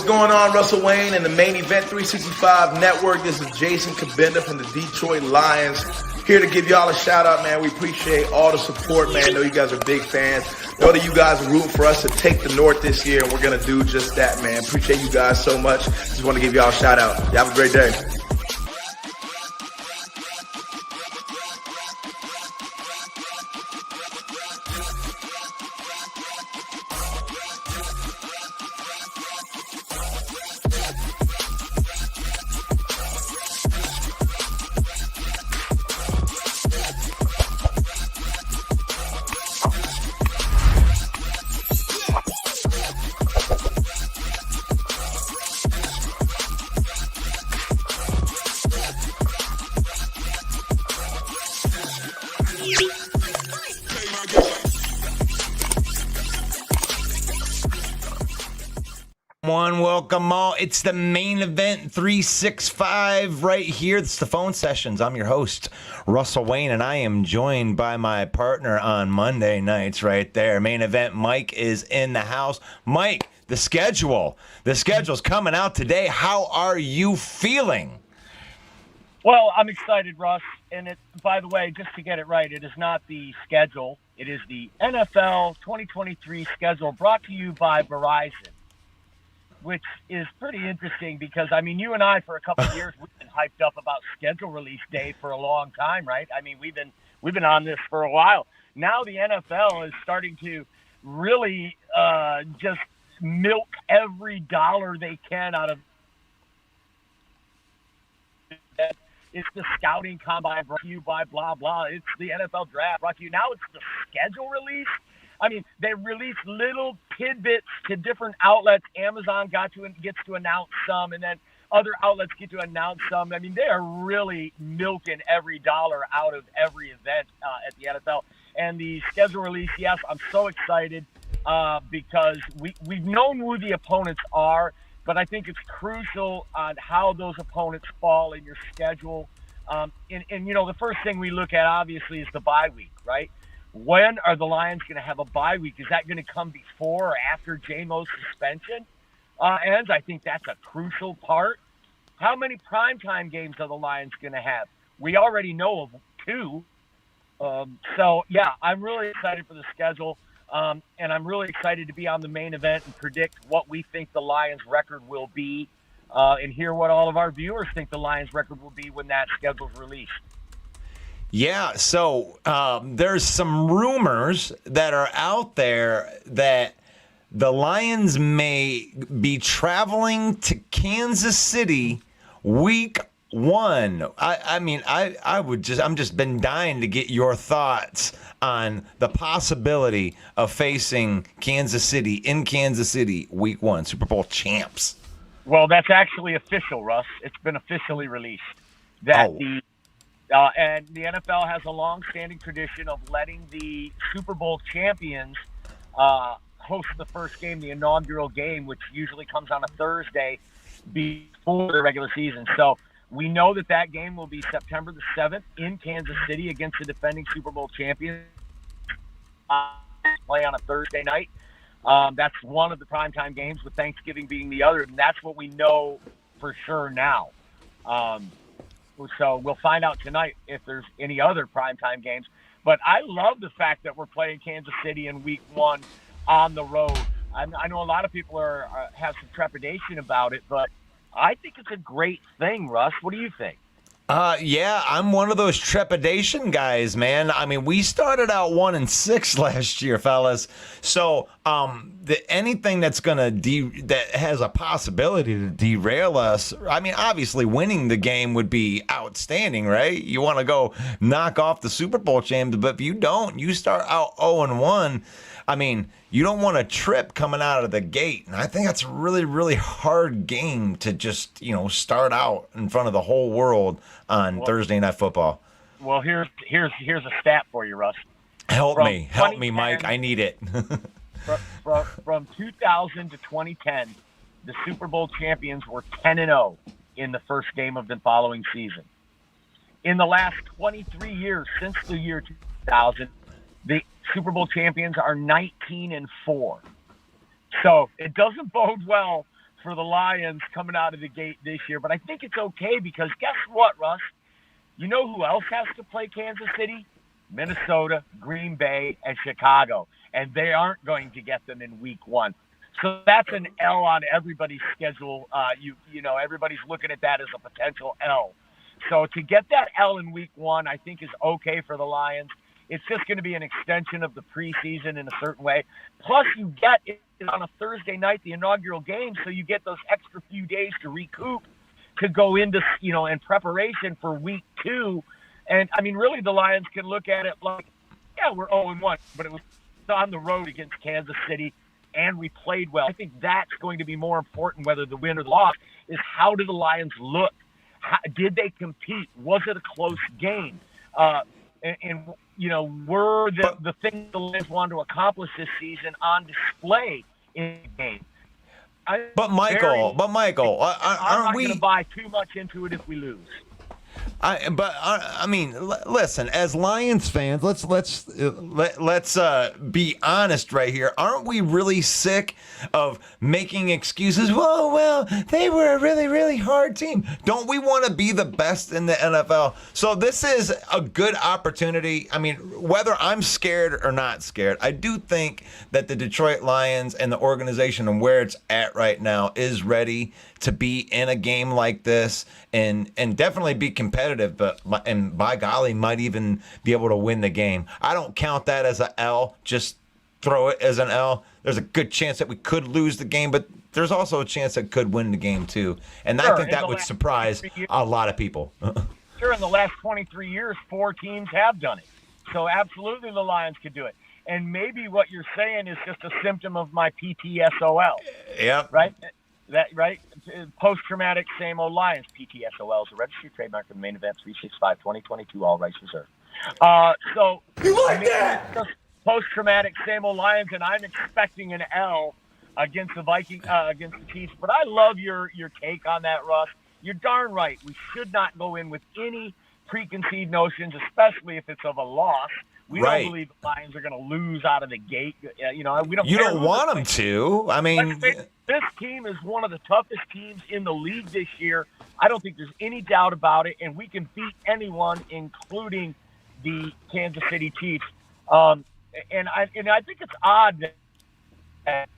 Going on, Russell Wayne and the Main Event 365 Network. This is Jason Kabenda from the Detroit Lions, here to give y'all a shout out, man. We appreciate all the support, man. I know you guys are big fans. Know that you guys are rooting for us to take the North this year, and we're going to do just that, man. Appreciate you guys so much. Just want to give y'all a shout out. You have a great day. Welcome all. It's the Main Event 365 right here. It's the phone sessions. I'm your host, Russell Wayne, and I am joined by my partner on Monday nights right there. Main Event Mike is in the house. Mike, the schedule's coming out today. How are you feeling? Well, I'm excited, Russ. And by the way, just to get it right, it is not the schedule. It is the NFL 2023 schedule brought to you by Verizon, which is pretty interesting because, I mean, you and I, for a couple of years, we've been hyped up about schedule release day for a long time, right? I mean, we've been on this for a while. Now the NFL is starting to really just milk every dollar they can out of it. It's the scouting combine brought to you by blah, blah. It's the NFL draft brought to you. Now it's the schedule release. I mean, they release little tidbits to different outlets. Amazon gets to announce some, and then other outlets get to announce some. I mean, they are really milking every dollar out of every event at the NFL. And the schedule release, yes, I'm so excited because we've known who the opponents are, but I think it's crucial on how those opponents fall in your schedule. And you know, the first thing we look at, obviously, is the bye week, right? When are the Lions going to have a bye week? Is that going to come before or after J-Mo's suspension? And I think that's a crucial part. How many primetime games are the Lions going to have? We already know of 2. So, yeah, I'm really excited for the schedule, and I'm really excited to be on the Main Event and predict what we think the Lions' record will be and hear what all of our viewers think the Lions' record will be when that schedule's released. Yeah, so there's some rumors that are out there that the Lions may be traveling to Kansas City week 1. I'm just been dying to get your thoughts on the possibility of facing Kansas City in Kansas City week 1, Super Bowl champs. Well, that's actually official, Russ. It's been officially released that and the NFL has a long-standing tradition of letting the Super Bowl champions host the first game, the inaugural game, which usually comes on a Thursday before the regular season. So we know that game will be September the 7th in Kansas City against the defending Super Bowl champions. Play on a Thursday night. That's one of the primetime games, with Thanksgiving being the other, and that's what we know for sure now. So we'll find out tonight if there's any other primetime games. But I love the fact that we're playing Kansas City in Week 1 on the road. I know a lot of people have some trepidation about it, but I think it's a great thing, Russ. What do you think? Yeah, I'm one of those trepidation guys, man. I mean, we started out 1-6 last year, fellas. So, anything that's that has a possibility to derail us. I mean, obviously, winning the game would be outstanding, right? You want to go knock off the Super Bowl champs, but if you don't, you start out 0-1. I mean, you don't want to trip coming out of the gate. And I think that's a really, really hard game to just, start out in front of the whole world on Thursday Night Football. Well, here's a stat for you, Russ. Help me, Mike. I need it. from 2000 to 2010, the Super Bowl champions were 10-0 in the first game of the following season. In the last 23 years, since the year 2000, the Super Bowl champions are 19-4. So it doesn't bode well for the Lions coming out of the gate this year. But I think it's okay, because guess what, Russ? You know who else has to play Kansas City? Minnesota, Green Bay, and Chicago. And they aren't going to get them in Week 1. So that's an L on everybody's schedule. Everybody's looking at that as a potential L. So to get that L in Week 1, I think is okay for the Lions. It's just going to be an extension of the preseason in a certain way. Plus, you get it on a Thursday night, the inaugural game, so you get those extra few days to recoup, to go into, in preparation for Week 2. And, I mean, really, the Lions can look at it like, yeah, we're 0-1, but it was on the road against Kansas City, and we played well. I think that's going to be more important, whether the win or the loss, is how did the Lions look? Did they compete? Was it a close game? Were the things the Lions wanted to accomplish this season on display in the game? But Michael, I'm not we going to buy too much into it if we lose? Listen, as Lions fans, let's be honest right here. Aren't we really sick of making excuses? Well, they were a really, really hard team. Don't we want to be the best in the NFL? So this is a good opportunity. I mean, whether I'm scared or not scared, I do think that the Detroit Lions and the organization and where it's at right now is ready to be in a game like this and definitely be competitive, and by golly, might even be able to win the game. I don't count that as an L. Just throw it as an L. There's a good chance that we could lose the game, but there's also a chance that could win the game too. And I think that would surprise a lot of people. Sure, in the last 23 years, 4 teams have done it. So absolutely the Lions could do it. And maybe what you're saying is just a symptom of my PTSOL. Yeah. Right? Post-traumatic same old Lions. PTSOL is a registered trademark of the Main Event 365 2022, all rights reserved. You like that? Post-traumatic same old Lions, and I'm expecting an L against the against the Chiefs. But I love your take on that, Russ. You're darn right. We should not go in with any preconceived notions, especially if it's of a loss. We don't believe the Lions are going to lose out of the gate. We don't. You don't want them to. I mean, this team is one of the toughest teams in the league this year. I don't think there's any doubt about it, and we can beat anyone, including the Kansas City Chiefs. And I think it's odd that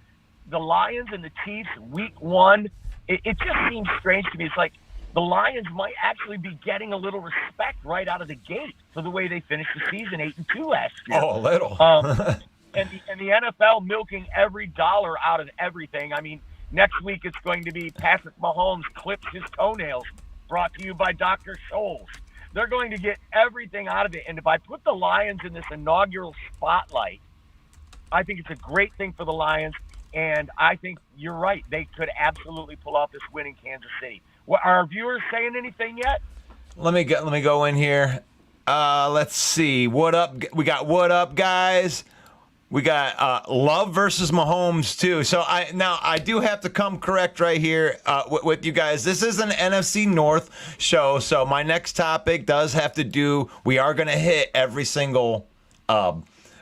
the Lions and the Chiefs, Week 1, it just seems strange to me. It's like the Lions might actually be getting a little respect right out of the gate for the way they finished the season 8-2 last year. Oh, a little. And the NFL milking every dollar out of everything. I mean, next week it's going to be Patrick Mahomes clips his toenails, brought to you by Dr. Scholl's. They're going to get everything out of it. And if I put the Lions in this inaugural spotlight, I think it's a great thing for the Lions. And I think you're right. They could absolutely pull off this win in Kansas City. Are our viewers saying anything yet? Let me go in here. Let's see. What up? We got what up, guys. We got Love versus Mahomes too. So I do have to come correct right here with you guys. This is an NFC North show. So my next topic does have to do. We are going to hit every single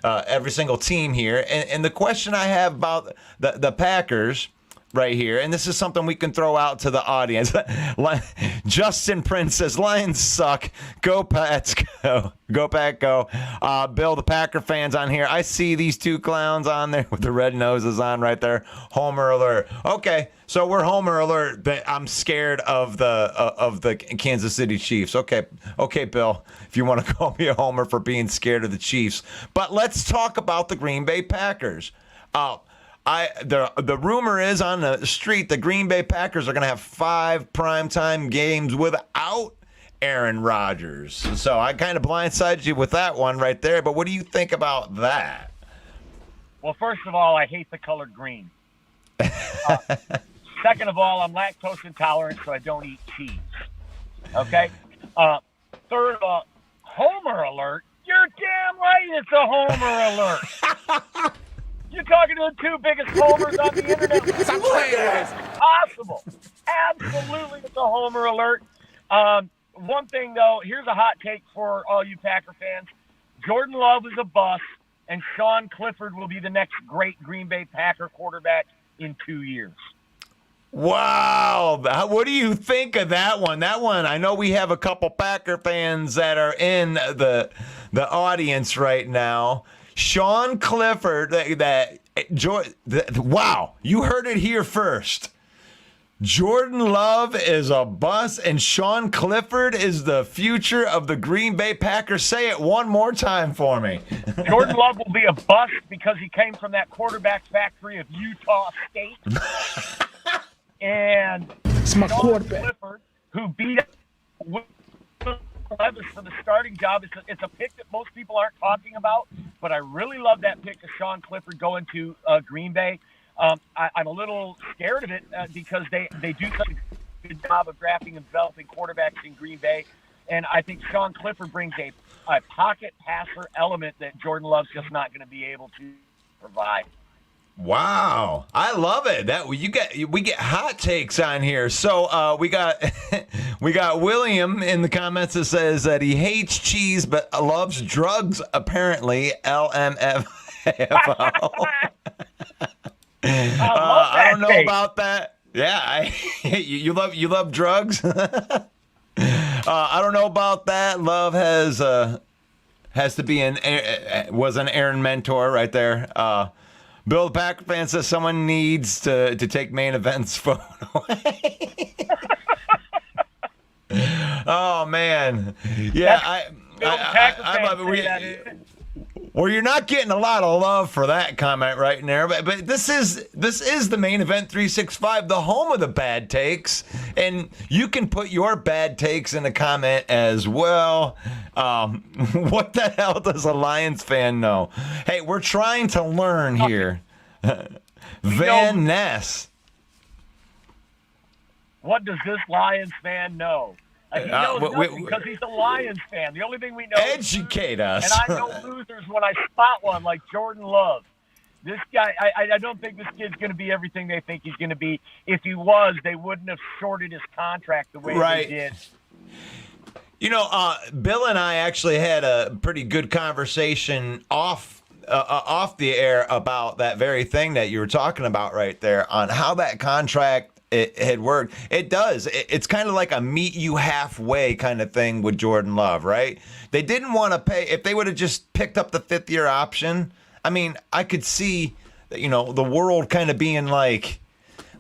every single team here. And the question I have about the Packers right here, and this is something we can throw out to the audience. Justin Prince says, Lions suck. Go Pats, go. Go Pack, go. Bill, the Packer fans on here. I see these two clowns on there with the red noses on right there. Homer alert. Okay, so we're Homer alert, but I'm scared of the Kansas City Chiefs. Okay, Bill, if you want to call me a Homer for being scared of the Chiefs. But let's talk about the Green Bay Packers. The rumor is on the street the Green Bay Packers are going to have 5 primetime games without Aaron Rodgers. So I kind of blindsided you with that one right there. But what do you think about that? Well, first of all, I hate the color green. Second of all, I'm lactose intolerant, so I don't eat cheese. Okay? Third of all, Homer alert. You're damn right it's a Homer alert. You're talking to the 2 biggest homers on the internet. Stop playing with it. Possible. Absolutely, it's a Homer alert. One thing, though, here's a hot take for all you Packer fans. Jordan Love is a bust, and Sean Clifford will be the next great Green Bay Packer quarterback in 2 years. Wow. What do you think of that one? That one, I know we have a couple Packer fans that are in the audience right now. Sean Clifford, wow, you heard it here first. Jordan Love is a bust, and Sean Clifford is the future of the Green Bay Packers. Say it one more time for me. Jordan Love will be a bust because he came from that quarterback factory of Utah State. And It's my Sean quarterback. Clifford, who beat Levis for the starting job. It's a pick that most people aren't talking about, but I really love that pick of Sean Clifford going to Green Bay. I'm a little scared of it because they do such a good job of drafting and developing quarterbacks in Green Bay, and I think Sean Clifford brings a pocket passer element that Jordan Love's just not going to be able to provide. Wow, I love it. We get hot takes on here. So we got William in the comments that says that he hates cheese but loves drugs. Apparently, LMFAO. I don't know about that. Yeah, you love drugs. I don't know about that. Love has to be was an Aaron mentor right there. Bill the Packer fan says someone needs to take main event's photo. Oh man, yeah, I love it. Well, you're not getting a lot of love for that comment right there, but this is the Main Event 365, the home of the bad takes, and you can put your bad takes in a comment as well. What the hell does a Lions fan know? Hey, we're trying to learn here. Van Ness. What does this Lions fan know? He knows nothing because he's a Lions fan. The only thing we know educate us. And I know losers when I spot one like Jordan Love. This guy, I don't think this kid's going to be everything they think he's going to be. If he was, they wouldn't have shorted his contract the way they did. You know, Bill and I actually had a pretty good conversation off the air about that very thing that you were talking about right there on how that contract it had worked. It does. It's kind of like a meet you halfway kind of thing with Jordan Love, right? They didn't want to pay. If they would have just picked up the 5th-year option, I mean, I could see, the world kind of being like,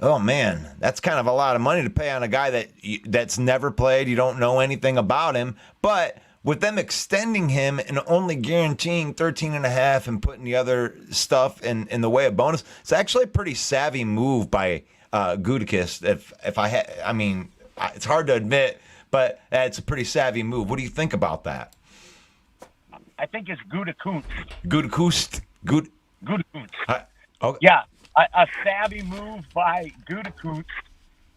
oh man, that's kind of a lot of money to pay on a guy that's never played. You don't know anything about him. But with them extending him and only guaranteeing 13.5 and putting the other stuff in the way of bonus, it's actually a pretty savvy move by Gutekunst. It's hard to admit, but it's a pretty savvy move. What do you think about that? I think it's Gutekunst. Gutekunst. Gutekunst. Okay. Yeah, a savvy move by Gutekunst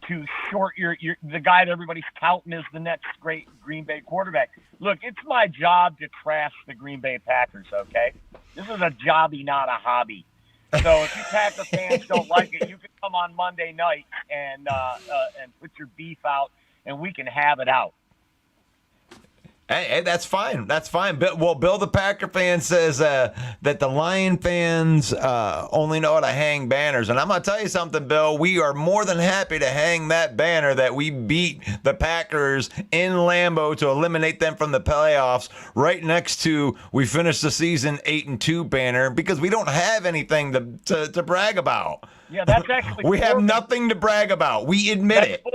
to short the guy that everybody's touting as the next great Green Bay quarterback. Look, it's my job to trash the Green Bay Packers, okay? This is a jobby, not a hobby. So if you Packer fans don't like it, you can come on Monday night and put your beef out, and we can have it out. Hey, that's fine. That's fine. Well, Bill the Packer fan says that the Lion fans only know how to hang banners. And I'm going to tell you something, Bill. We are more than happy to hang that banner that we beat the Packers in Lambeau to eliminate them from the playoffs right next to we finished the season 8-2 banner because we don't have anything to brag about. Yeah, that's actually we have nothing to brag about. We admit it.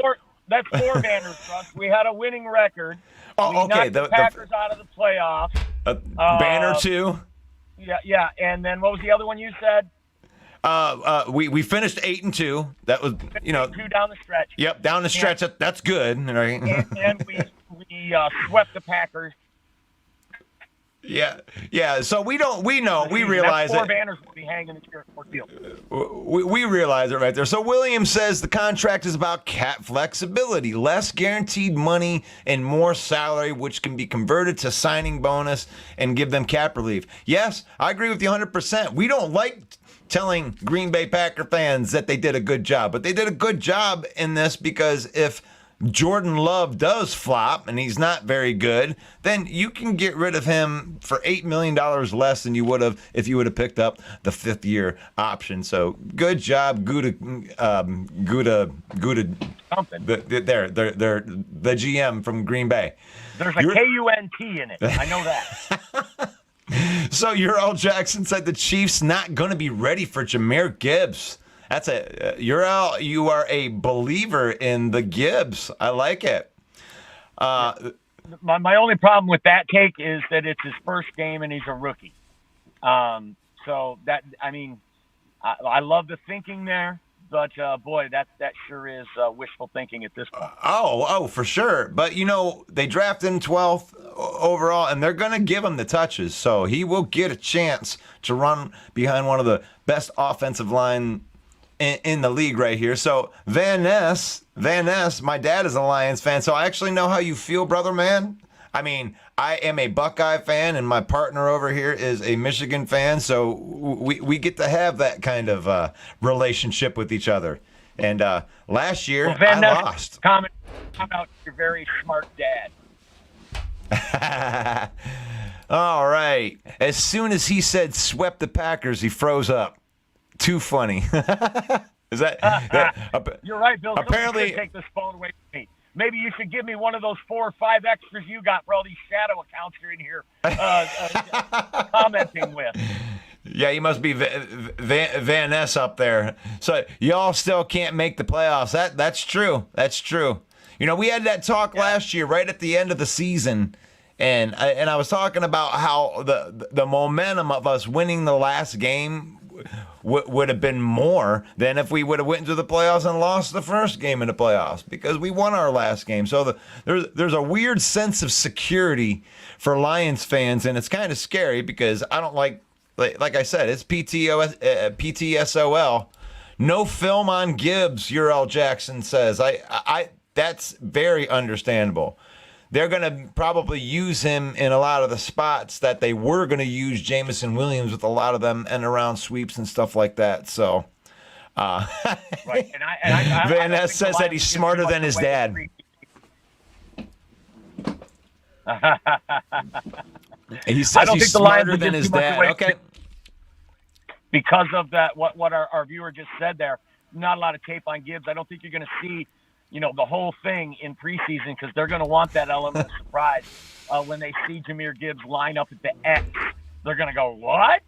That's 4 banners, Russ. We had a winning record. Oh, we knocked the Packers out of the playoffs. Banner 2. Yeah. And then what was the other one you said? We finished 8-2. That was 2 down the stretch. Yep, down the stretch. That's good, right? And we swept the Packers. Yeah. So we realize that 4 banners will be hanging in here at Ford Field. We realize it right there. So Williams says the contract is about cap flexibility, less guaranteed money and more salary, which can be converted to signing bonus and give them cap relief. Yes, I agree with you 100%. We don't like telling Green Bay Packer fans that they did a good job, but they did a good job in this because if Jordan Love does flop and he's not very good, then you can get rid of him for $8 million less than you would have if you would have picked up the 5th-year option. So good job, Gouda something. The GM from Green Bay. There's a K-U-N-T in it. I know that. So Earl Jackson said the Chiefs not going to be ready for Jahmyr Gibbs. Earl, you are a believer in the Gibbs. I like it. My only problem with that take is that it's his first game and he's a rookie. So that, I love the thinking there, but boy, that sure is wishful thinking at this point. Oh, for sure. But they drafted him 12th overall, and they're going to give him the touches, so he will get a chance to run behind one of the best offensive line in the league right here. So Van Ness, my dad is a Lions fan, so I actually know how you feel, brother man. I am a Buckeye fan, and my partner over here is a Michigan fan, so we get to have that kind of relationship with each other. And last year, Van I Ness lost. Comment about your very smart dad. All right. As soon as he said swept the Packers, he froze up. Too funny. Is that You're right, Bill. Apparently, take this phone away from me. Maybe you should give me one of those 4 or 5 extras you got for all these shadow accounts you're in here commenting with. Yeah, you must be Van Ness up there. So y'all still can't make the playoffs. That's true. That's true. We had that talk last year, right at the end of the season. And I was talking about how the momentum of us winning the last game would have been more than if we would have went into the playoffs and lost the first game in the playoffs because we won our last game. So there's a weird sense of security for Lions fans, and it's kind of scary because I don't like I said, it's PTSOL. No film on Gibbs, Earl Jackson says. I that's very understandable. They're going to probably use him in a lot of the spots that they were going to use Jameson Williams with a lot of them and around sweeps and stuff like that. So, right. And Van Ness says that he's smarter than his dad. He says he's smarter than his dad. Okay. Because of that, what our viewer just said there, not a lot of tape on Gibbs. I don't think you're going to see the whole thing in preseason because they're going to want that element of surprise. When they see Jahmyr Gibbs line up at the X, they're going to go, what?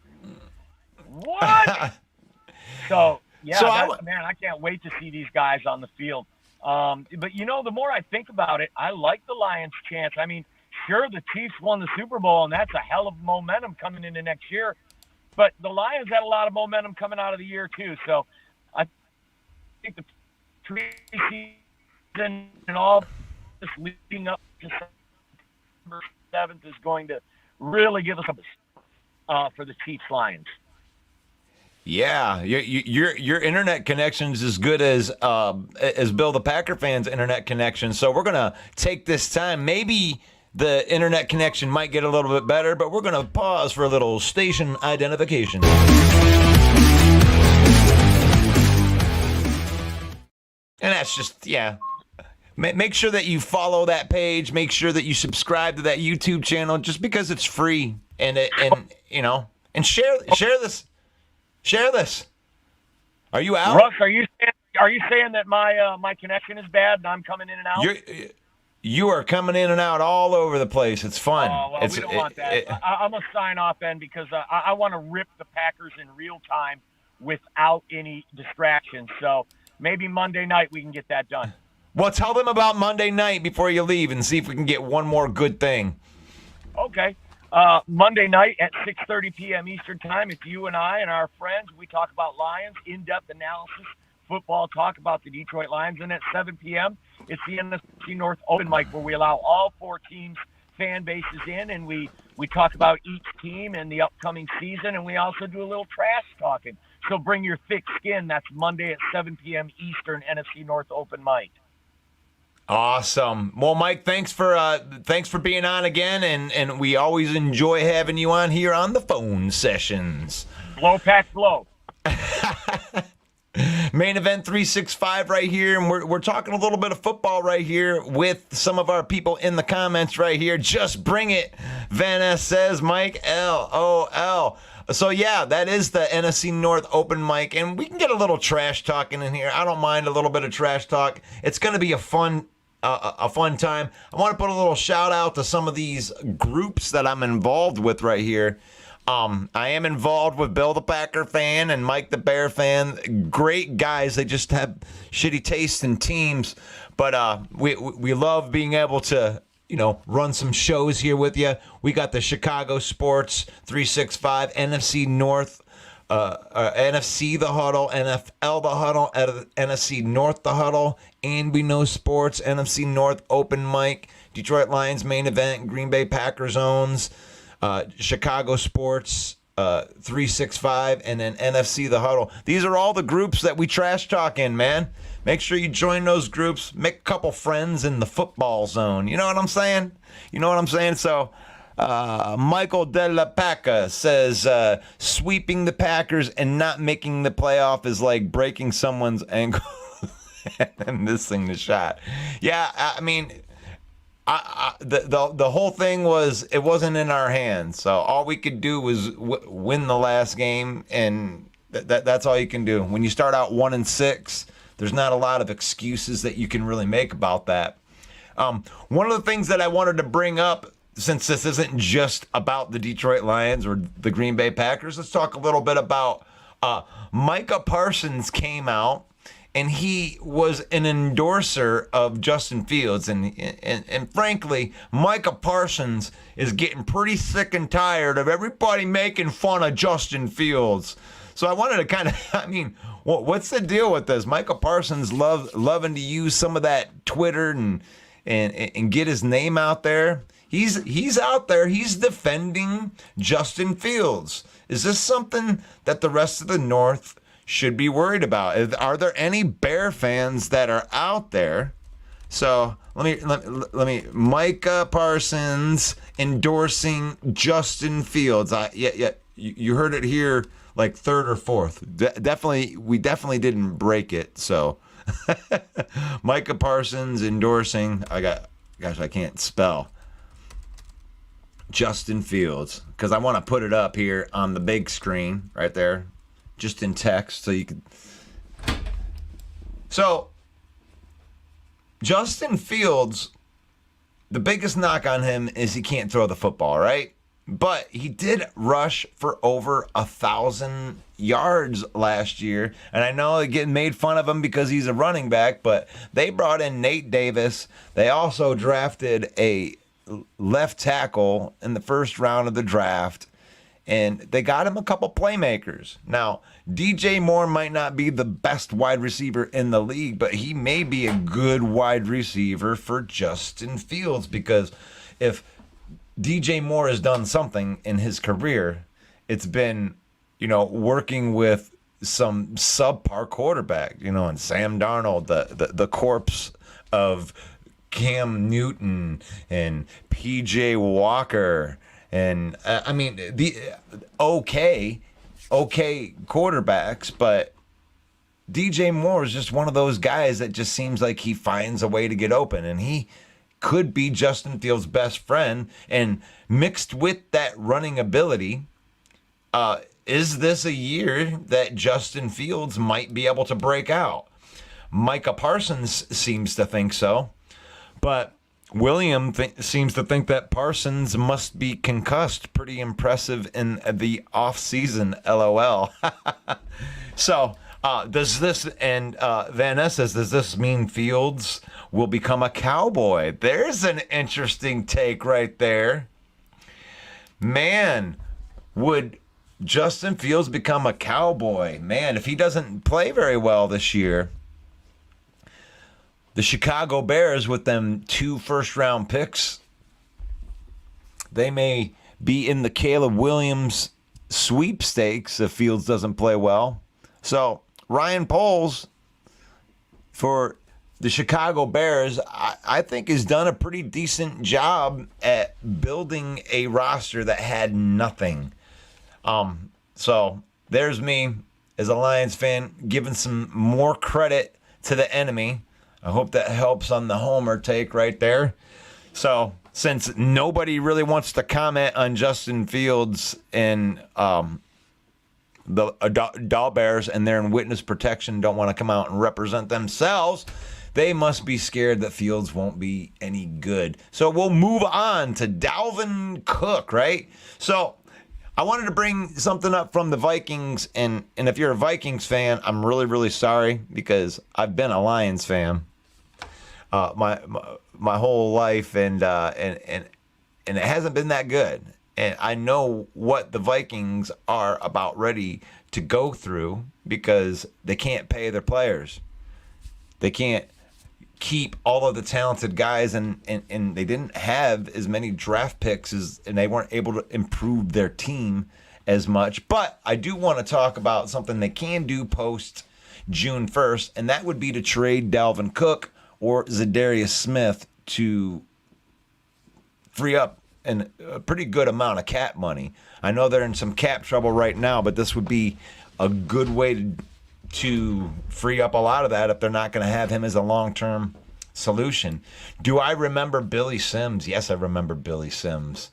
So, I can't wait to see these guys on the field. But, the more I think about it, I like the Lions' chance. Sure, the Chiefs won the Super Bowl, and that's a hell of momentum coming into next year. But the Lions had a lot of momentum coming out of the year, too. So I think the preseason and all this leading up to September 7th is going to really give us a for the Chiefs Lions. Yeah, your internet connection's as good as Bill the Packer fans' internet connection. So we're gonna take this time. Maybe the internet connection might get a little bit better, but we're gonna pause for a little station identification. And that's just make sure that you follow that page. Make sure that you subscribe to that YouTube channel, just because it's free. And share this. Share this. Are you out? Russ, are you saying that my connection is bad and I'm coming in and out? You are coming in and out all over the place. It's fun. Oh, well, we don't want that. I'm going to sign off then, because I want to rip the Packers in real time without any distractions. So maybe Monday night we can get that done. Well, tell them about Monday night before you leave and see if we can get one more good thing. Okay. Monday night at 6:30 p.m. Eastern Time, it's you and I and our friends. We talk about Lions, in-depth analysis, football talk about the Detroit Lions. And at 7 p.m., it's the NFC North Open Mic, where we allow all 4 teams' fan bases in, and we talk about each team and the upcoming season, and we also do a little trash talking. So bring your thick skin. That's Monday at 7 p.m. Eastern, NFC North Open Mic. Awesome. Well, Mike, thanks for being on again, and we always enjoy having you on here on the phone sessions. Blow, pack, blow. Main Event 365 right here, and we're talking a little bit of football right here with some of our people in the comments right here. Just bring it, Van S says. Mike, LOL. So, yeah, that is the NFC North Open Mic, and we can get a little trash talking in here. I don't mind a little bit of trash talk. It's going to be a fun time. I want to put a little shout out to some of these groups that I'm involved with right here. I am involved with Bill the Packer fan and Mike the Bear fan. Great guys. They just have shitty taste in teams. But we love being able to, run some shows here with you. We got the Chicago Sports 365, NFC North, NFC The Huddle, NFL The Huddle, NFC North The Huddle, and We Know Sports, NFC North Open Mic, Detroit Lions Main Event, Green Bay Packers Owns, Chicago Sports 365, and then NFC The Huddle. These are all the groups that we trash talk in, man. Make sure you join those groups. Make a couple friends in the football zone. You know what I'm saying? So, Michael De La Paca says, sweeping the Packers and not making the playoff is like breaking someone's ankle and missing the shot. Yeah, I mean, the whole thing was, it wasn't in our hands. So all we could do was win the last game, and that's all you can do. When you start out 1-6, there's not a lot of excuses that you can really make about that. One of the things that I wanted to bring up, since this isn't just about the Detroit Lions or the Green Bay Packers, let's talk a little bit about Micah Parsons came out, and he was an endorser of Justin Fields. And frankly, Micah Parsons is getting pretty sick and tired of everybody making fun of Justin Fields. So I wanted to what's the deal with this? Micah Parsons loving to use some of that Twitter and get his name out there. He's out there. He's defending Justin Fields. Is this something that the rest of the North should be worried about? Are there any Bear fans that are out there? So let me Micah Parsons endorsing Justin Fields. You heard it here, like third or fourth. We definitely didn't break it. So Micah Parsons endorsing. I can't spell Justin Fields, because I want to put it up here on the big screen right there, just in text, so you could. So Justin Fields, the biggest knock on him is he can't throw the football, right? But he did rush for over 1,000 yards last year. And I know they get made fun of him because he's a running back, but they brought in Nate Davis. They also drafted a left tackle in the first round of the draft, and they got him a couple playmakers. Now, DJ Moore might not be the best wide receiver in the league, but he may be a good wide receiver for Justin Fields, because if DJ Moore has done something in his career, it's been, working with some subpar quarterback, and Sam Darnold, the corpse of Cam Newton and PJ Walker, and the okay quarterbacks, but DJ Moore is just one of those guys that just seems like he finds a way to get open, and he could be Justin Fields' best friend. And mixed with that running ability, is this a year that Justin Fields might be able to break out? Micah Parsons seems to think so, but William seems to think that Parsons must be concussed. Pretty impressive in the offseason, LOL. So, does this, and Van Ness says, does this mean Fields will become a Cowboy? There's an interesting take right there. Man, would Justin Fields become a Cowboy? Man, if he doesn't play very well this year, the Chicago Bears, with them 2 first-round picks, they may be in the Caleb Williams sweepstakes if Fields doesn't play well. So Ryan Poles for the Chicago Bears, I think, has done a pretty decent job at building a roster that had nothing. So there's me as a Lions fan giving some more credit to the enemy. I hope that helps on the homer take right there. So since nobody really wants to comment on Justin Fields and the Doll Bears, and they're in witness protection, don't want to come out and represent themselves, they must be scared that Fields won't be any good. So we'll move on to Dalvin Cook, right? So I wanted to bring something up from the Vikings, and if you're a Vikings fan, I'm really, really sorry, because I've been a Lions fan my whole life, and it hasn't been that good. And I know what the Vikings are about ready to go through, because they can't pay their players. They can't keep all of the talented guys, and they didn't have as many draft picks and they weren't able to improve their team as much. But I do want to talk about something they can do post June 1st, and that would be to trade Dalvin Cook or Zadarius Smith to free up a pretty good amount of cap money. I know they're in some cap trouble right now, but this would be a good way to free up a lot of that if they're not going to have him as a long-term solution. Do I remember Billy Sims? Yes, I remember Billy Sims.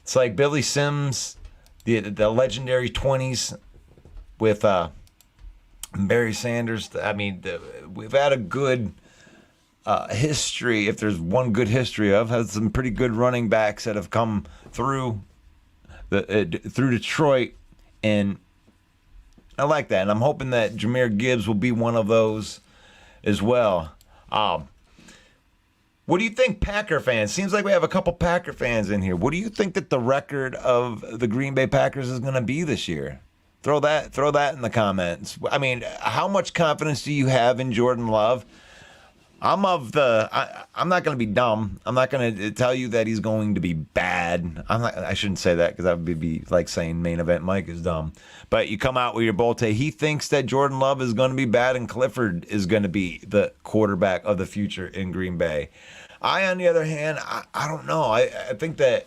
It's like Billy Sims, the legendary 20s with Barry Sanders. I mean, we've had a good history, if there's one good history of, has some pretty good running backs that have come through through Detroit, and I like that. And I'm hoping that Jahmyr Gibbs will be one of those as well. What do you think, Packer fans? Seems like we have a couple Packer fans in here. What do you think that the record of the Green Bay Packers is going to be this year? Throw that in the comments. I mean, how much confidence do you have in Jordan Love? I'm not going to be dumb. I'm not going to tell you that he's going to be bad. I shouldn't say that, because that would be like saying main event Mike is dumb. But you come out with your bold take. He thinks that Jordan Love is going to be bad and Clifford is going to be the quarterback of the future in Green Bay. On the other hand, I don't know. I think that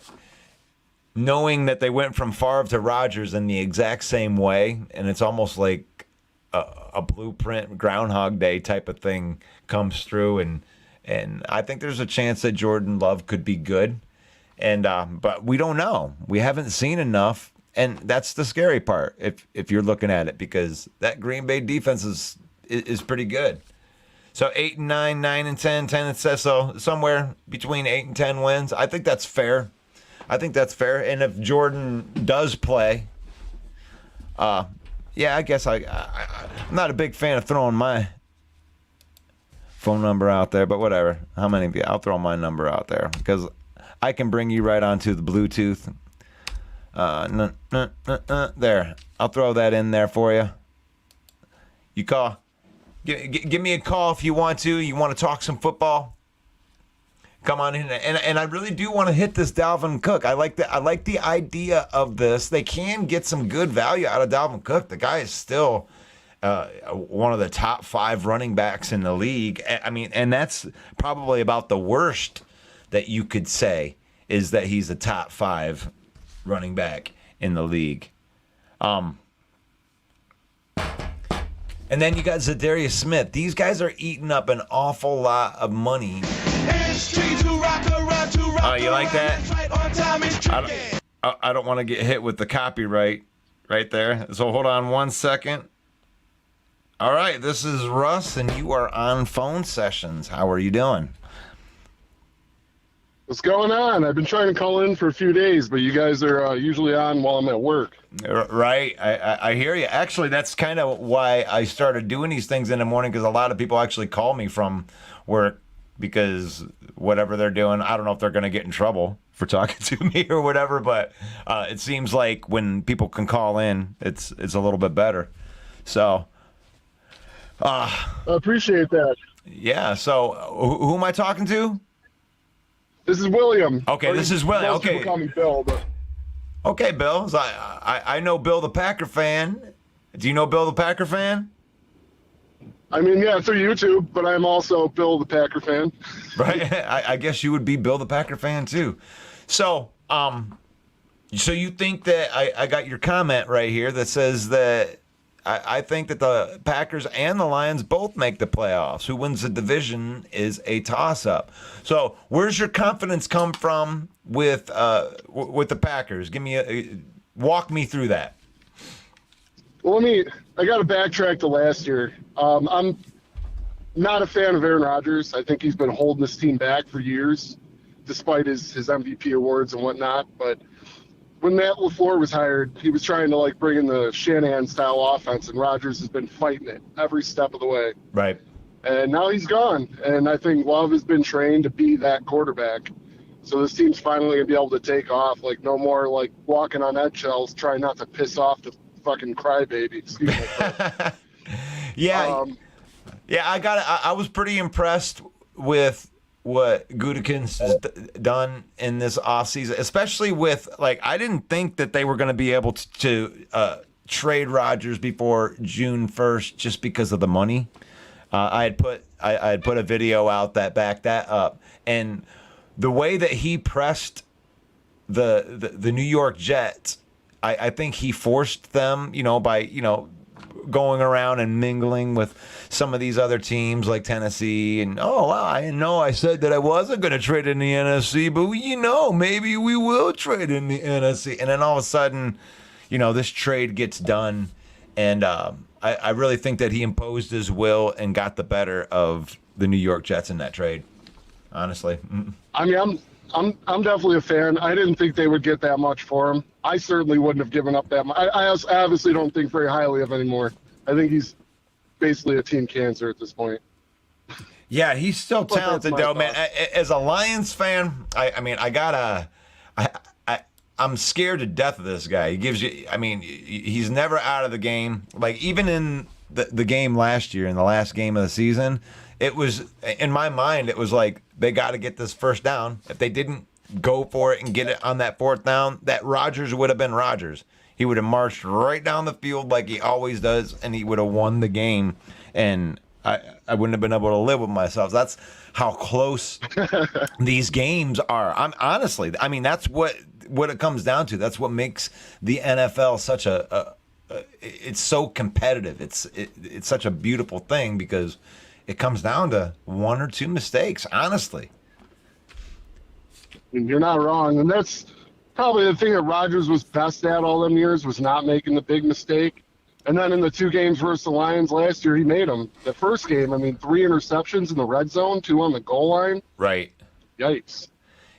knowing that they went from Favre to Rodgers in the exact same way, and it's almost like a blueprint Groundhog Day type of thing comes through, and I think there's a chance that Jordan Love could be good, and but we don't know. We haven't seen enough, and that's the scary part if you're looking at it, because that Green Bay defense is pretty good. So 8 and 9, 9 and 10, 10 and 10, so somewhere between 8 and 10 wins. I think that's fair. And if Jordan does play, yeah, I guess I'm not a big fan of throwing my phone number out there, but whatever. How many of you? I'll throw my number out there, because I can bring you right onto the Bluetooth. There. I'll throw that in there for you. You call. Give me a call if you want to. You want to talk some football? Come on in, and I really do want to hit this Dalvin Cook. I like the idea of this. They can get some good value out of Dalvin Cook. The guy is still one of the top 5 running backs in the league. I mean, and that's probably about the worst that you could say, is that he's a top 5 running back in the league. And then you got Zadarius Smith. These guys are eating up an awful lot of money. Oh, you like that? I don't want to get hit with the copyright right there. So hold on 1 second. All right, this is Russ, and you are on Phone Sessions. How are you doing? What's going on? I've been trying to call in for a few days, but you guys are usually on while I'm at work. Right. I hear you. Actually, that's kind of why I started doing these things in the morning, because a lot of people actually call me from work because whatever they're doing, I don't know if they're going to get in trouble for talking to me or whatever, but it seems like when people can call in, it's a little bit better. So, I appreciate that. Yeah. So, who am I talking to? This is William. Okay, this is William. Most Okay. people call me Bill, but Okay, Bill. So I know Bill the Packer fan. Do you know Bill the Packer fan? I mean, yeah, through YouTube, but I'm also Bill the Packer fan. Right. I guess you would be Bill the Packer fan too. So, so you think that I got your comment right here that says that I think that the Packers and the Lions both make the playoffs. Who wins the division is a toss-up. So, where's your confidence come from with the Packers? Walk me through that. Well, I got to backtrack to last year. I'm not a fan of Aaron Rodgers. I think he's been holding this team back for years, despite his MVP awards and whatnot. But when Matt LaFleur was hired, he was trying to bring in the Shanahan-style offense, and Rodgers has been fighting it every step of the way. Right. And now he's gone, and I think Love has been trained to be that quarterback. So this team's finally going to be able to take off. No more, walking on eggshells, trying not to piss off the fucking crybaby. Excuse me. Yeah. Yeah, I was pretty impressed with what Gutekunst has done in this offseason, especially with, I didn't think that they were going to be able to trade Rodgers before June 1st just because of the money. I had put a video out that backed that up, and the way that he pressed the New York Jets, I think he forced them, by going around and mingling with some of these other teams like Tennessee, and I know I said that I wasn't going to trade in the NFC, but maybe we will trade in the NFC, and then all of a sudden, this trade gets done, and I really think that he imposed his will and got the better of the New York Jets in that trade. Honestly, I mean, I'm definitely a fan. I didn't think they would get that much for him. I certainly wouldn't have given up that much. I obviously don't think very highly of him anymore. I think he's basically a team cancer at this point. Yeah, he's still talented though, man. As a Lions fan, I'm scared to death of this guy. He gives you, he's never out of the game. Even in the game last year, in the last game of the season, it was, in my mind, it was they got to get this first down. If they didn't go for it and get it on that fourth down, that Rodgers would have been Rodgers. He would have marched right down the field like he always does, and he would have won the game. And I wouldn't have been able to live with myself. That's how close these games are. Honestly, that's what it comes down to. That's what makes the NFL such it's so competitive. It's such a beautiful thing because it comes down to one or two mistakes, honestly. You're not wrong. And that's probably the thing that Rodgers was best at all them years, was not making the big mistake. And then in the two games versus the Lions last year, he made them. The first game, 3 interceptions in the red zone, 2 on the goal line. Right. Yikes.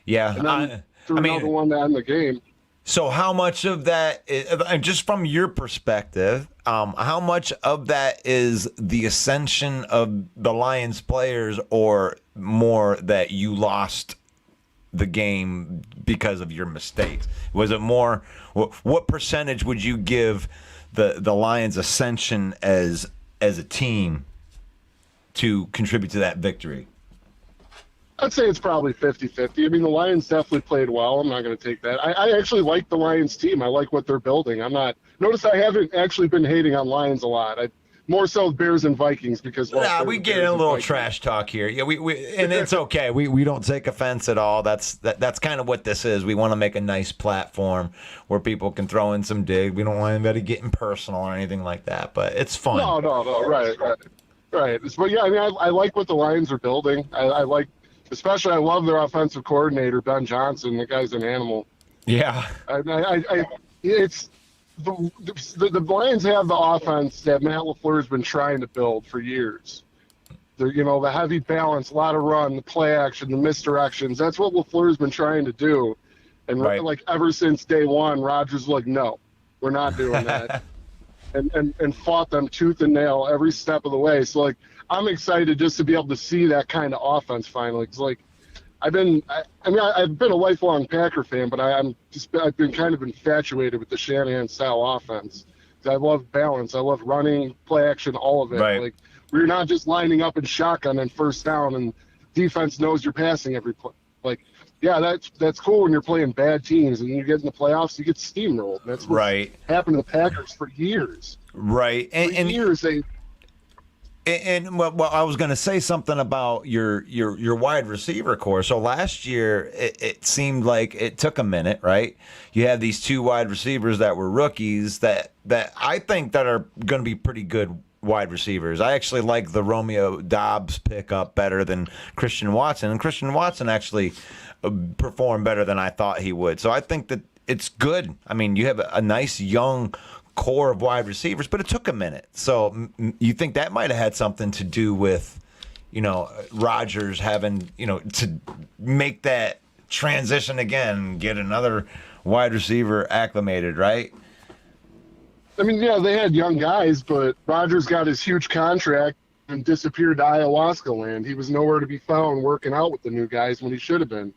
Yeah. And then another one to end the game. So how much of that is, just from your perspective, how much of that is the ascension of the Lions players, or more that you lost the game because of your mistakes? Was it more, what percentage would you give the Lions' ascension as a team to contribute to that victory? I'd say it's probably 50-50. The Lions definitely played well. I'm not going to take that. I actually like the Lions team. I like what they're building. Notice I haven't actually been hating on Lions a lot. more so Bears and Vikings because We get in a little trash talk here. Yeah, we and it's okay. We don't take offense at all. That's kind of what this is. We want to make a nice platform where people can throw in some dig. We don't want anybody getting personal or anything like that. But it's fun. No. Right. But yeah, I mean, I like what the Lions are building. I like, especially, I love their offensive coordinator Ben Johnson. The guy's an animal. Yeah. It's the Lions have the offense that Matt LaFleur has been trying to build for years. The heavy balance, a lot of run, the play action, the misdirections. That's what LaFleur's been trying to do. And like ever since day one, Rodgers was like, no, we're not doing that. and fought them tooth and nail every step of the way. So like, I'm excited just to be able to see that kind of offense finally. Cause like, I've been a lifelong Packer fan, but I've been kind of infatuated with the Shanahan style offense. I love balance. I love running, play action, all of it. Right. Like, we're not just lining up in shotgun and first down and defense knows you're passing every play. Like, yeah, that's cool when you're playing bad teams and you get in the playoffs, you get steamrolled. That's what's happened to the Packers for years. Right. And years they. And well, I was going to say something about your wide receiver core. So last year, it seemed like it took a minute, right? You had these two wide receivers that were rookies that I think that are going to be pretty good wide receivers. I actually like the Romeo Dobbs pickup better than Christian Watson, and Christian Watson actually performed better than I thought he would. So I think that it's good. I mean, you have a nice young core of wide receivers, but it took a minute. So you think that might have had something to do with, Rodgers having, to make that transition again, get another wide receiver acclimated, right? I mean, yeah, they had young guys, but Rodgers got his huge contract and disappeared to ayahuasca land. He was nowhere to be found working out with the new guys when he should have been.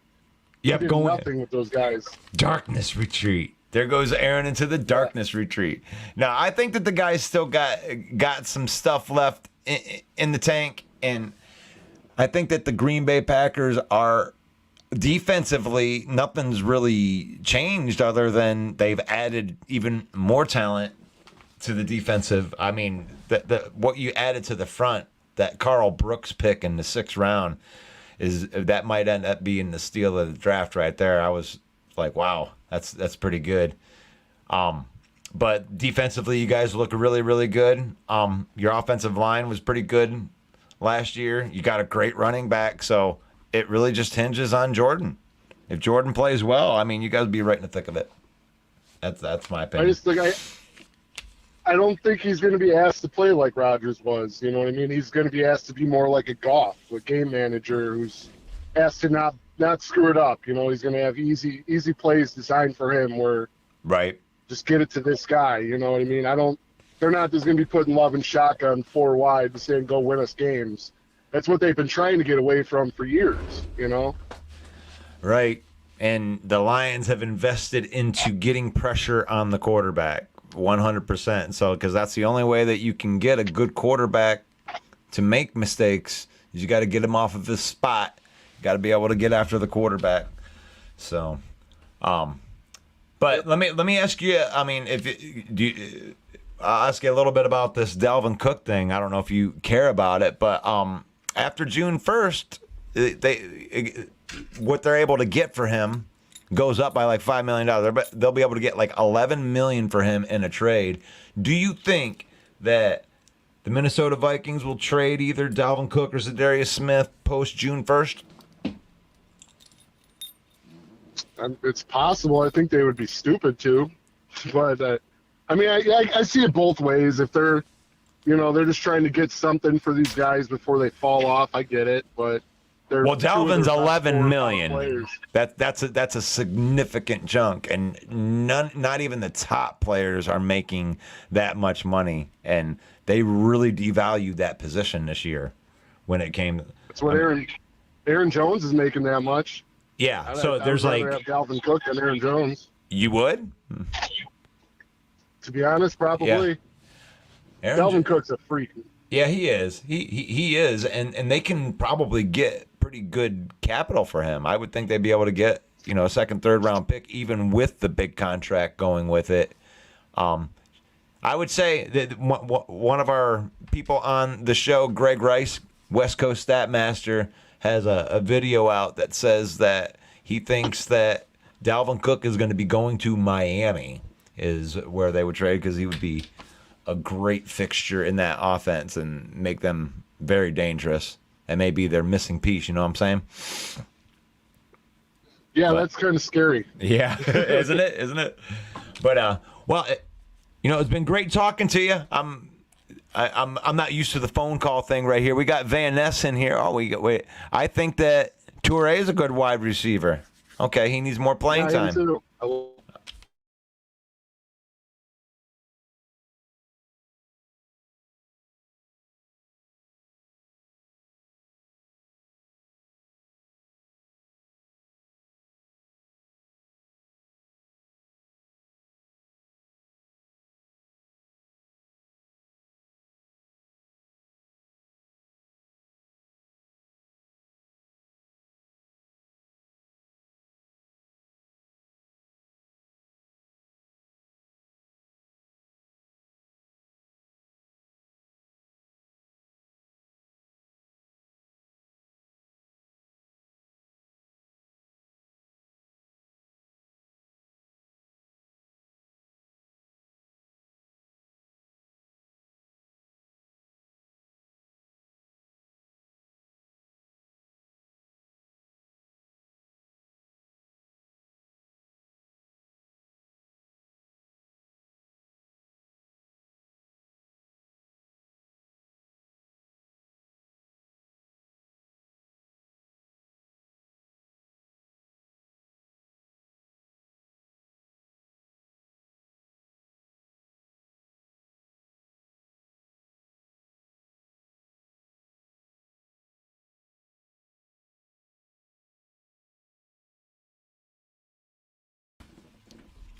Yep, going nothing with those guys. Darkness retreat. There goes Aaron into the darkness retreat. Now, I think that the guys still got some stuff left in the tank, and I think that the Green Bay Packers are defensively, nothing's really changed other than they've added even more talent to the defensive. I mean, what you added to the front, that Carl Brooks pick in the 6th round, that might end up being the steal of the draft right there. I was like, wow, that's pretty good. But defensively, you guys look really, really good. Your offensive line was pretty good last year. You got a great running back, so it really just hinges on Jordan. If Jordan plays well, I mean, you guys will be right in the thick of it. That's my opinion. I don't think he's going to be asked to play like Rodgers was. You know what I mean? He's going to be asked to be more like a Goff, a game manager who's asked to not screw it up. He's going to have easy plays designed for him where just get it to this guy. You know what I mean? They're not just going to be putting love and shotgun 4 wide and saying, go win us games. That's what they've been trying to get away from for years, Right. And the Lions have invested into getting pressure on the quarterback 100%. So, because that's the only way that you can get a good quarterback to make mistakes is you got to get him off of his spot. You got to be able to get after the quarterback. So, but let me ask you. I mean, I'll ask you a little bit about this Dalvin Cook thing. I don't know if you care about it, but after June 1st, what they're able to get for him goes up by like $5 million. But they'll be able to get like $11 million for him in a trade. Do you think that the Minnesota Vikings will trade either Dalvin Cook or Zadarius Smith post June 1st? It's possible. I think they would be stupid to, but I mean, I see it both ways. If they're, they're just trying to get something for these guys before they fall off, I get it. But Dalvin's $11 million. That's a significant chunk, and not even the top players are making that much money, and they really devalued that position this year when it came. That's what Aaron Jones is making that much. Yeah, so there's like have Dalvin Cook and Aaron Jones. You would? To be honest, probably. Yeah. Dalvin Cook's a freak. Yeah, he is. He is, and they can probably get pretty good capital for him. I would think they'd be able to get a 2nd, 3rd round pick, even with the big contract going with it. I I would say that one of our people on the show, Greg Rice, West Coast Stat Master, has a video out that says that he thinks that Dalvin Cook is going to be going to Miami, is where they would trade, because he would be a great fixture in that offense and make them very dangerous. And maybe their missing piece, you know what I'm saying? Yeah, that's kind of scary. Yeah, isn't it? Isn't it? But it's been great talking to you. I'm not used to the phone call thing right here. We got Van Ness in here. Wait. I think that Toure is a good wide receiver. Okay, he needs more playing time. Too.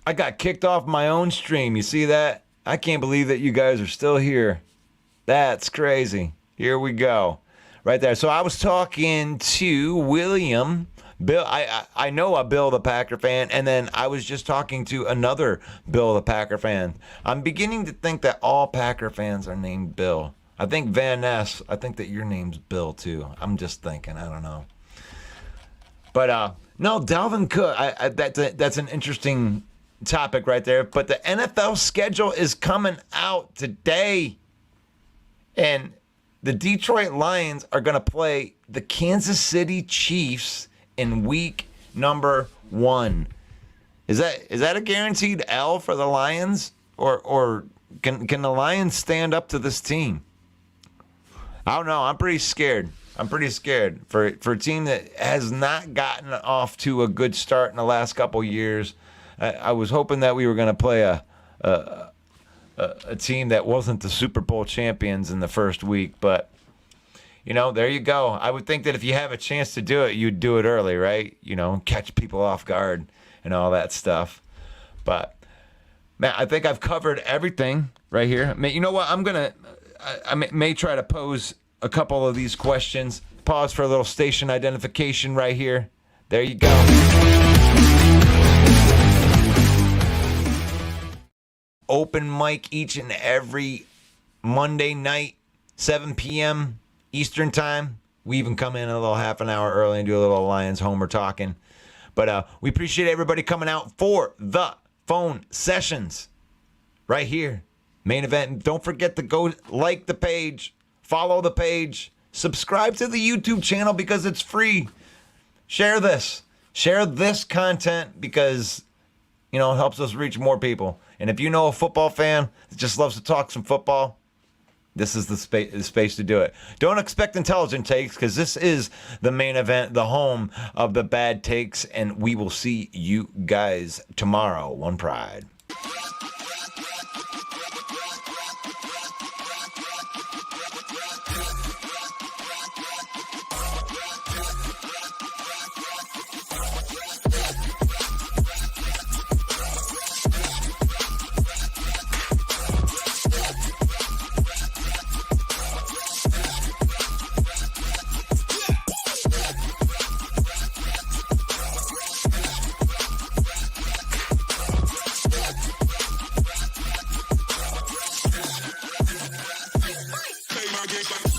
I got kicked off my own stream. You see that? I can't believe that you guys are still here. That's crazy. Here we go. Right there. So I was talking to William. Bill, I know a Bill the Packer fan, and then I was just talking to another Bill the Packer fan. I'm beginning to think that all Packer fans are named Bill. I think Van Ness, I think that your name's Bill too. I'm just thinking. I don't know. But no, Dalvin Cook, that's an interesting topic right there. But the NFL schedule is coming out today, and the Detroit Lions are going to play the Kansas City Chiefs in week number 1. Is that a guaranteed L for the Lions, or can the Lions stand up to this team? I don't know. I'm pretty scared. For a team that has not gotten off to a good start in the last couple years. I was hoping that we were going to play a team that wasn't the Super Bowl champions in the first week, but there you go. I would think that if you have a chance to do it, you'd do it early, right? Catch people off guard and all that stuff. But man, I think I've covered everything right here. You know what? I may try to pose a couple of these questions. Pause for a little station identification right here. There you go. Open mic each and every Monday night, 7 p.m. Eastern time. We even come in a little half an hour early and do a little Lions Homer talking. But we appreciate everybody coming out for the phone sessions right here. Main event. Don't forget to go like the page, follow the page, subscribe to the YouTube channel because it's free. Share this content because it helps us reach more people. And if you know a football fan that just loves to talk some football, this is the space to do it. Don't expect intelligent takes because this is the main event, the home of the bad takes, and we will see you guys tomorrow. One Pride.